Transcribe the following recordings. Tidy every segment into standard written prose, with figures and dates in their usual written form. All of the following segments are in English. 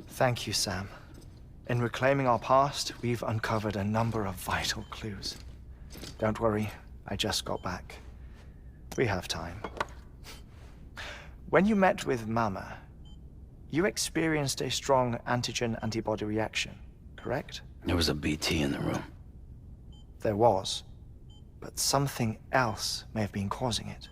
Thank you, Sam. In reclaiming our past, we've uncovered a number of vital clues. Don't worry, I just got back. We have time. When you met with Mama, you experienced a strong antigen-antibody reaction, correct? There was a BT in the room. There was, but something else may have been causing it.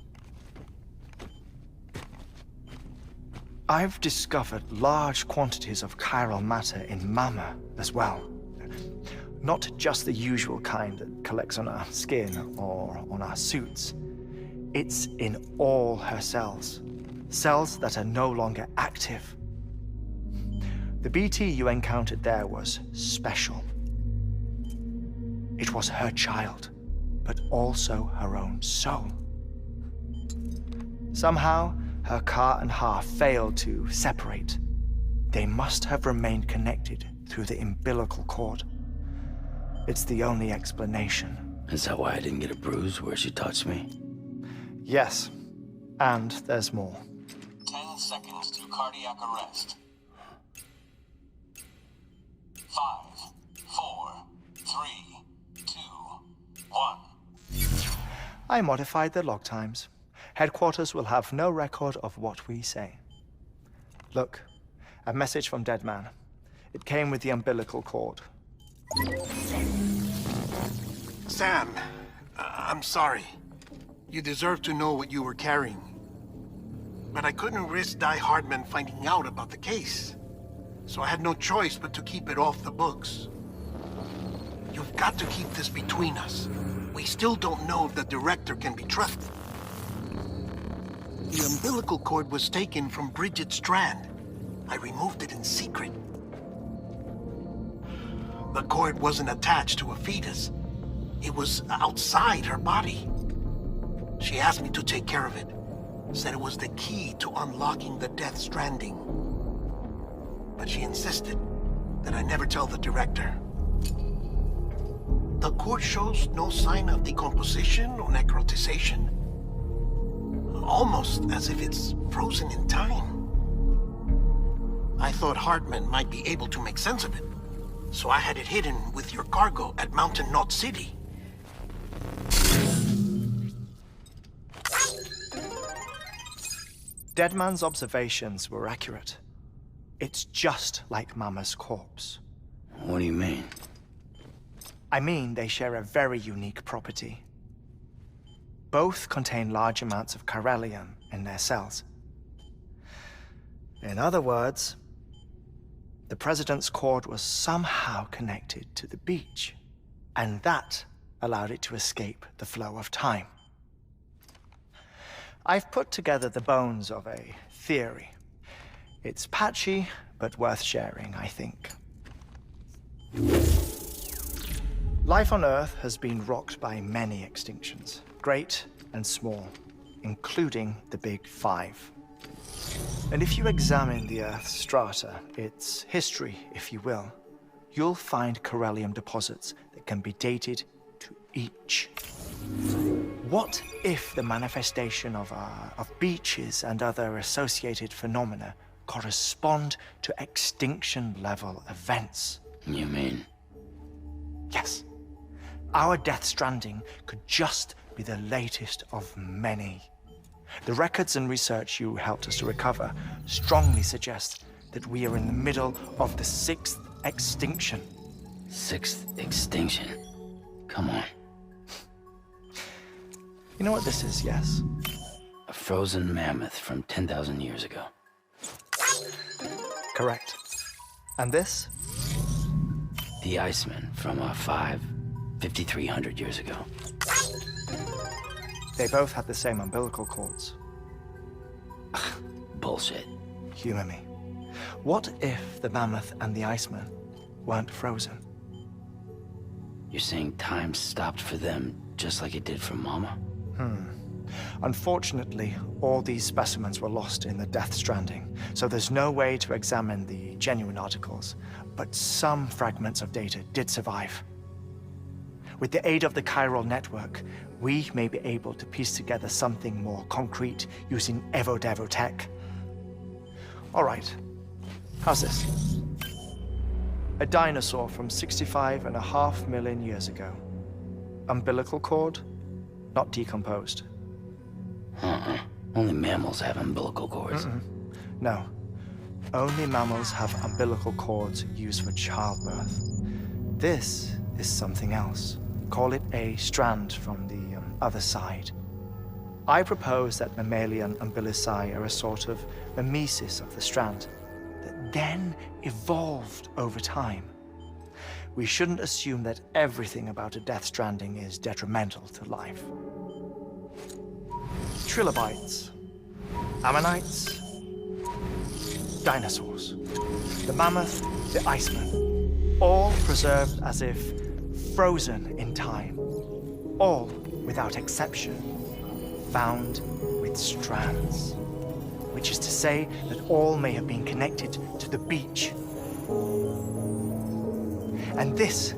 I've discovered large quantities of chiral matter in Mama as well. Not just the usual kind that collects on our skin or on our suits. It's in all her cells. Cells that are no longer active. The BT you encountered there was special. It was her child, but also her own soul. Somehow, her car and half failed to separate. They must have remained connected through the umbilical cord. It's the only explanation. Is that why I didn't get a bruise where she touched me? Yes, and there's more. 10 seconds to cardiac arrest. 5, 4, 3, 2, 1. I modified the log times. Headquarters will have no record of what we say. Look, a message from Dead Man. It came with the umbilical cord. Sam, I'm sorry. You deserve to know what you were carrying. But I couldn't risk Die Hardman finding out about the case. So I had no choice but to keep it off the books. You've got to keep this between us. We still don't know if the director can be trusted. The umbilical cord was taken from Bridget Strand. I removed it in secret. The cord wasn't attached to a fetus. It was outside her body. She asked me to take care of it. Said it was the key to unlocking the Death Stranding. But she insisted that I never tell the director. The cord shows no sign of decomposition or necrotization. Almost as if it's frozen in time. I thought Hartman might be able to make sense of it, so I had it hidden with your cargo at Mountain Knot City. Deadman's observations were accurate. It's just like Mama's corpse. What do you mean? I mean, they share a very unique property. Both contain large amounts of chiralium in their cells. In other words, the president's cord was somehow connected to the beach, and that allowed it to escape the flow of time. I've put together the bones of a theory. It's patchy, but worth sharing, I think. Life on Earth has been rocked by many extinctions, great and small, including the Big Five. And if you examine the Earth's strata, its history, if you will, you'll find chiralium deposits that can be dated to each. What if the manifestation of beaches and other associated phenomena correspond to extinction-level events? You mean? Yes. Our Death Stranding could just be the latest of many. The records and research you helped us to recover strongly suggest that we are in the middle of the sixth extinction. Sixth extinction? Come on. You know what this is, yes? A frozen mammoth from 10,000 years ago. Correct. And this? The Iceman from 5,300 years ago. They both had the same umbilical cords. Bullshit. Humor me. What if the mammoth and the Iceman weren't frozen? You're saying time stopped for them just like it did for Mama? Unfortunately, all these specimens were lost in the death stranding, so there's no way to examine the genuine articles, but some fragments of data did survive. With the aid of the chiral network, we may be able to piece together something more concrete using Evo-Devo tech. All right, how's this? A dinosaur from 65.5 million years ago. Umbilical cord, not decomposed. Only mammals have umbilical cords. No, only mammals have umbilical cords used for childbirth. This is something else. Call it a strand from the other side. I propose that mammalian umbilici are a sort of mimesis of the strand that then evolved over time. We shouldn't assume that everything about a death stranding is detrimental to life. Trilobites, ammonites, dinosaurs, the mammoth, the Iceman, all preserved as if frozen in time, all without exception, found with strands, which is to say that all may have been connected to the beach. And this,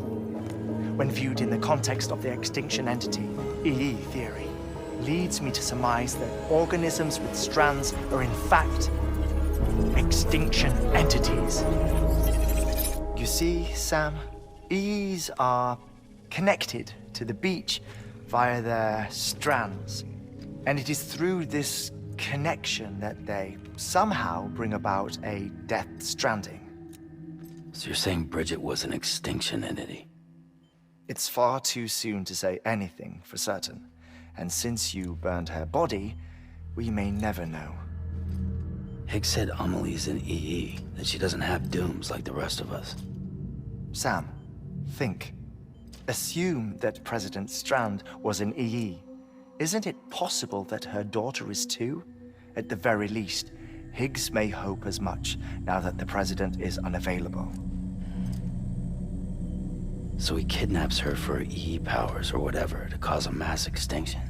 when viewed in the context of the extinction entity, EE theory, leads me to surmise that organisms with strands are in fact extinction entities. You see, Sam, EEs are connected to the beach via their strands. And it is through this connection that they somehow bring about a death stranding. So you're saying Bridget was an extinction entity? It's far too soon to say anything for certain. And since you burned her body, we may never know. Higgs said Amelie's an EE, that she doesn't have dooms like the rest of us. Sam, think. Assume that President Strand was an EE. Isn't it possible that her daughter is too? At the very least, Higgs may hope as much now that the president is unavailable. So he kidnaps her for EE powers or whatever to cause a mass extinction.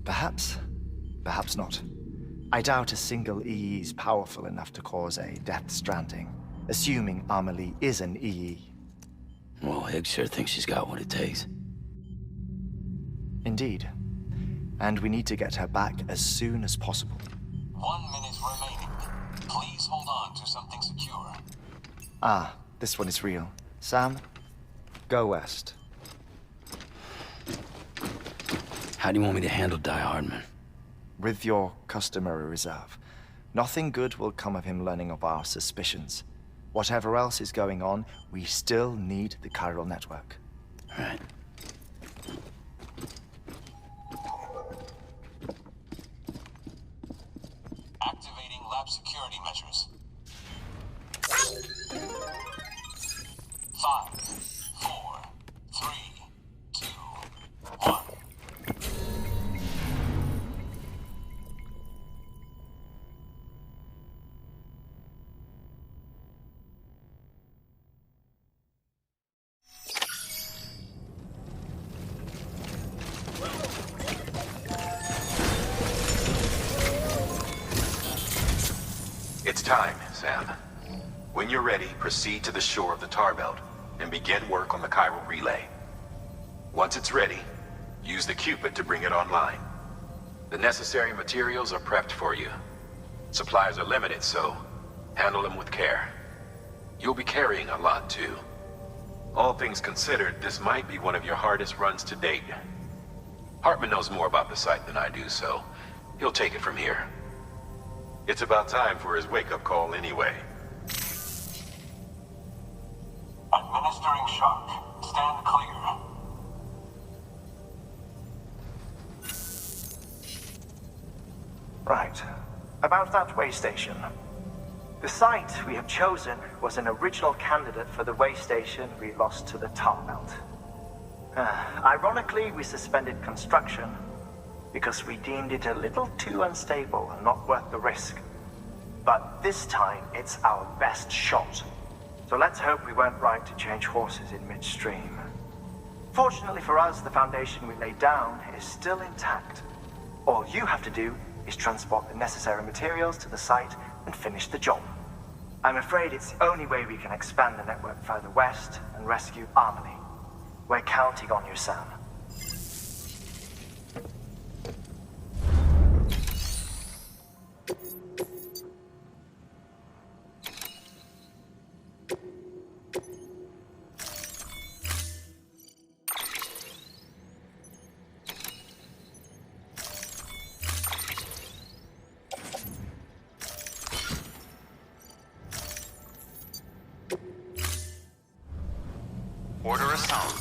Perhaps. Perhaps not. I doubt a single EE is powerful enough to cause a death stranding, assuming Amelie is an EE. Well, Higgs sure thinks she's got what it takes. Indeed. And we need to get her back as soon as possible. 1 minute remaining. Please hold on to something secure. Ah, this one is real. Sam, go west. How do you want me to handle Die Hardman? With your customary reserve. Nothing good will come of him learning of our suspicions. Whatever else is going on, we still need the chiral network. Right. Activating lab security measures. 5, 4, 3, 2, 1. It's time, Sam. When you're ready, proceed to the shore of the tar belt and begin work on the chiral relay. Once it's ready, use the Cupid to bring it online. The necessary materials are prepped for you. Supplies are limited, so handle them with care. You'll be carrying a lot, too. All things considered, this might be one of your hardest runs to date. Hartman knows more about the site than I do, so he'll take it from here. It's about time for his wake-up call anyway. Administering shock. Stand clear. Right. About that way station. The site we have chosen was an original candidate for the way station we lost to the tar belt. Ironically, we suspended construction because we deemed it a little too unstable and not worth the risk. But this time, it's our best shot. So let's hope we weren't right to change horses in midstream. Fortunately for us, the foundation we laid down is still intact. All you have to do is transport the necessary materials to the site and finish the job. I'm afraid it's the only way we can expand the network further west and rescue Amelie. We're counting on you, Sam. Order assigned.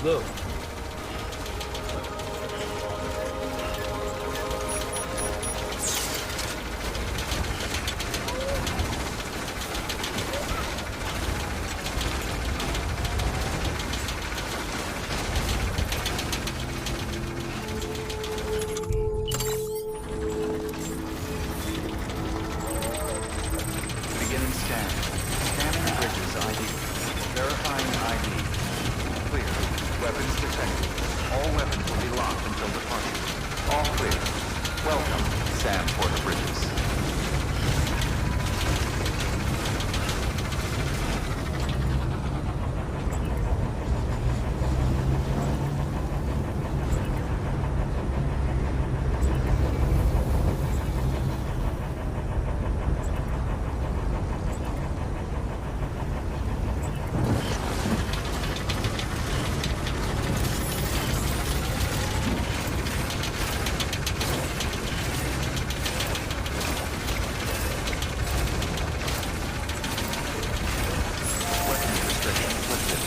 Look. Beginning scan. Scanning bridges ID. Verifying ID. Clear. Weapons detected. All weapons will be locked until departure. All clear. Welcome, Sam Porter Bridges. Weapons restrictions lifted.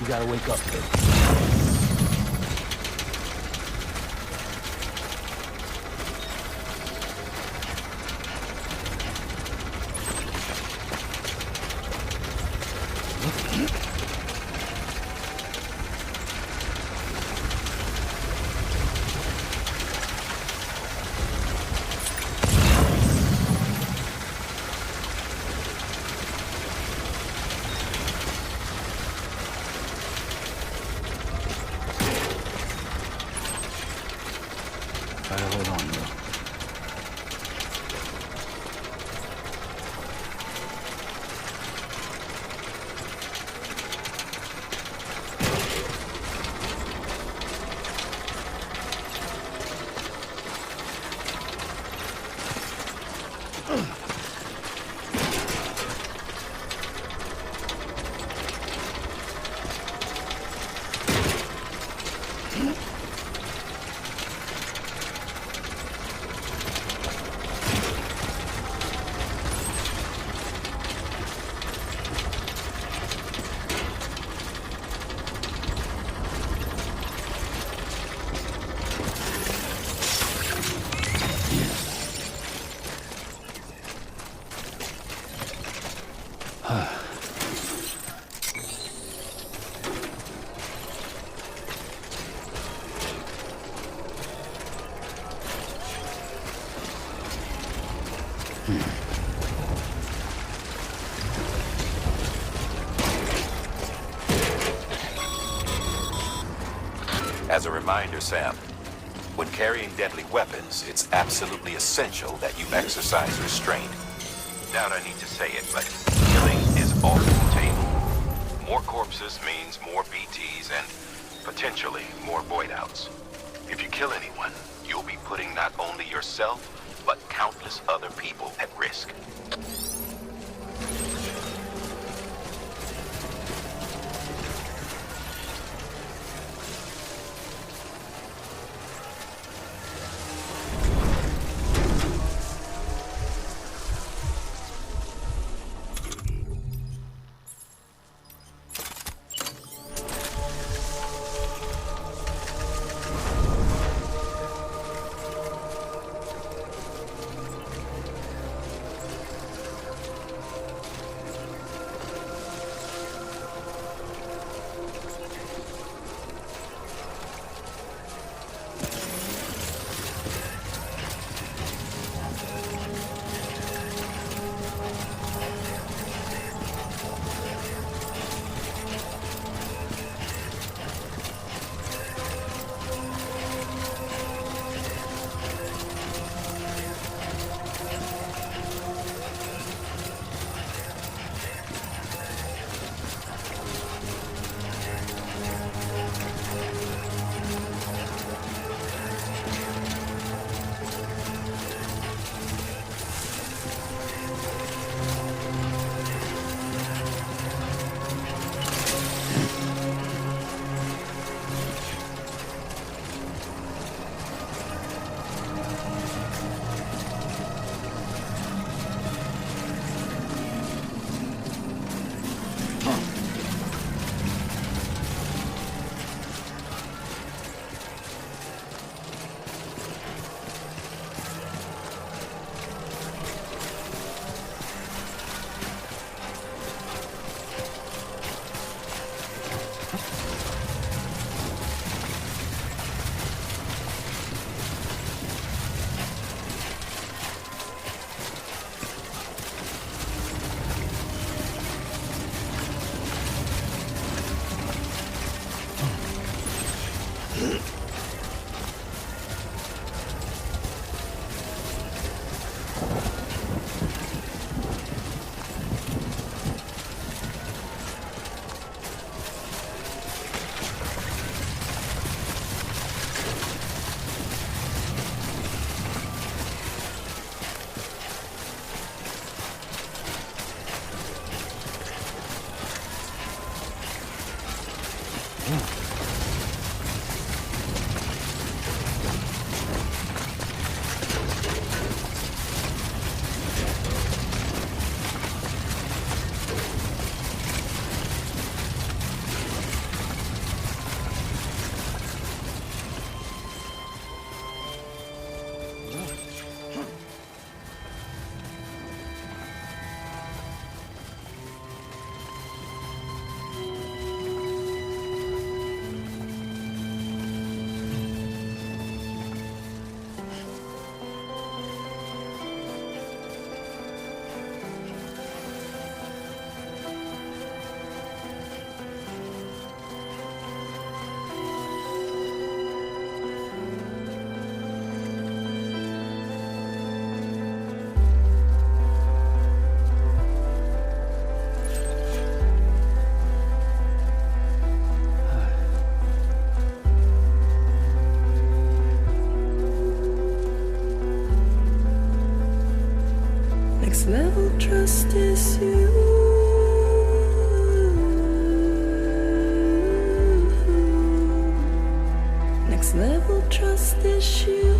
You gotta wake up, kid. Try to hold on, though. As a reminder, Sam, when carrying deadly weapons, it's absolutely essential that you exercise restraint. Doubt I need to say it, but killing is off the table. More corpses means more BTs and potentially more void outs. If you kill anyone, you'll be putting not only yourself, but countless other people at risk. Next level trust is you. Next level trust is you.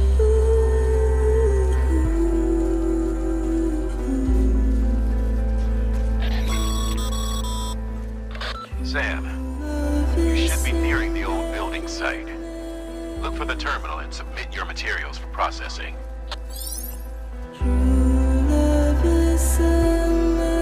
Sam, you should be nearing the old building site. Look for the terminal and submit your materials for processing. True love is endless.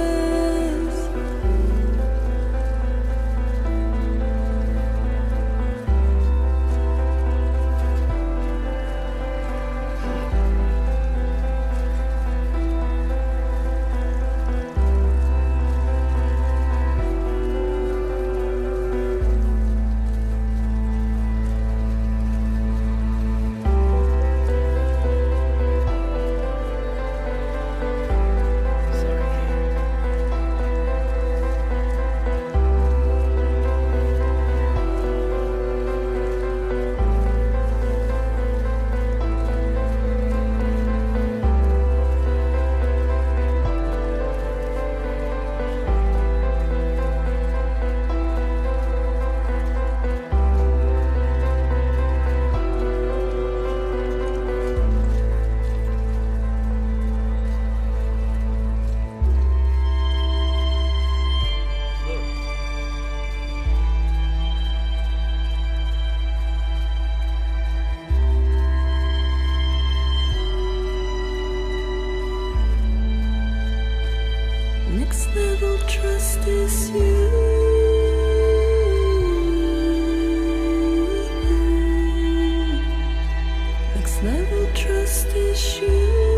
Next level trust is you. Next level trust is you.